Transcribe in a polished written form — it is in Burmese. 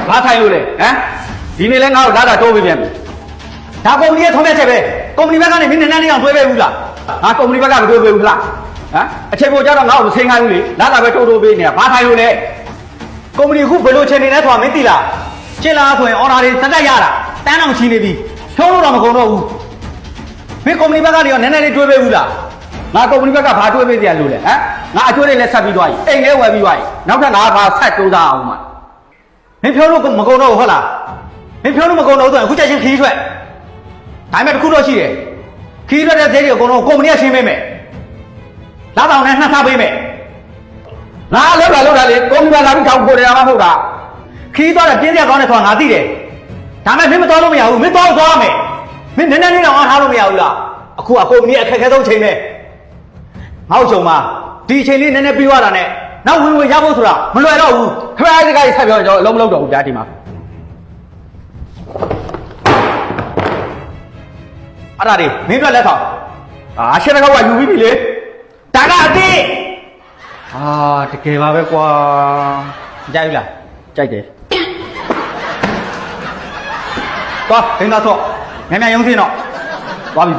ဘာဆိုင်လို့လဲဟမ်ဒီနေ့လဲငါ့ကိုလာတာတိုးပေးပြန်ပြီဒါကုမ္ပဏီရဲ့ထုံးမဲ့ချက်ပဲကုမ္ပဏီဘက်ကနေမင်းနဲ့အောင်တွဲပေးဘူးလားငါကုမ္ပဏီဘက်ကမတွဲပေးဘူးလားဟမ်အချိန်ပေါ်ကြတော့ငါ့ကိုမဆင်းခိုင်းဘူးလေလာတာပဲတိုးပေးနေတာဘာဆိုင်လို့လဲကုမ္ပဏီအခုဘယ်လိုချိန်နေလဲဆိုတာမင်းသိလားရှင်းလားဆိုရင်အော်ဒါတွေတက်တက်ရတာတန်းအောင်ချီနေပြီထုံးလို့တော့မကုန်တော့ဘူးမင်းကုမ္ပဏီဘက်ကနေရောနည်းနည်းလေးတွဲပေးဘူးလားငါကုမ္ပဏီဘက်ကဘာတွဲပေးကြလို့လဲဟမ်ငါအကျွေးလေးလက်ဆက်ပြီးသွားပြီအိမ်လေးဝယ်ပြီးသွားပြီနောက်ထပ်ငါဘာဆက်တိုးသားအောင်မှာမင်းဖြုံးလို့မကုန်တော့ဘူးဟုတ်လားမင်းဖြုံးလို့မကုန်တော့ဆိုရင်အခုချက်ချင်းခီးထွက်ဒါပေမဲ့တခုတော့ရှိတယ်ခီးထွက်တဲ့ဈေးတွေအကုန်လုံးကုမ္ပဏီကရှင်းပေးမယ်လာတောင်နဲ့နှှက်ထားပေးမယ်ငါလောက်တာလေကုမ္ပဏီကလာပြီးတောင်းပို့တယ်မှမဟုတ်တာခီးသွားတဲ့ပြင်းပြကောင်းတယ်ဆိုတာငါသိတယ်ဒါပေမဲ့မင်းမတော်လို့မရဘူးမင်းတော်သွားမယ်မင်းနည်းနည်းလေးတော့အားထားလို့မရဘူးလားအခုကကုမ္ပဏီအခက်အခဲဆုံးချိန်ပဲငါ့ချုံမှာဒီအချိန်လေးနည်းနည်းပြီးသွားတာနဲ့နောက်ဝင်ရဖို့ဆိုတာမလွယ်တော့ဘူးခရိုင်းစကားကြီးဆက်ပြောကျွန်တော်လုံးမလုံးတော့ဘူးဗျာဒီမှာအဲ့ဒါတွေမင်းတို့လက်ဆောင်ရှင်းတကောက်ကယူပြီးပြီလေဒါကအတိတကယ်ပါပဲကွာကြိုက်လားကြိုက်တယ်သွားဒင်းသားတော့မြန်မြန်ရုံးစင်းတော့သွားပြီ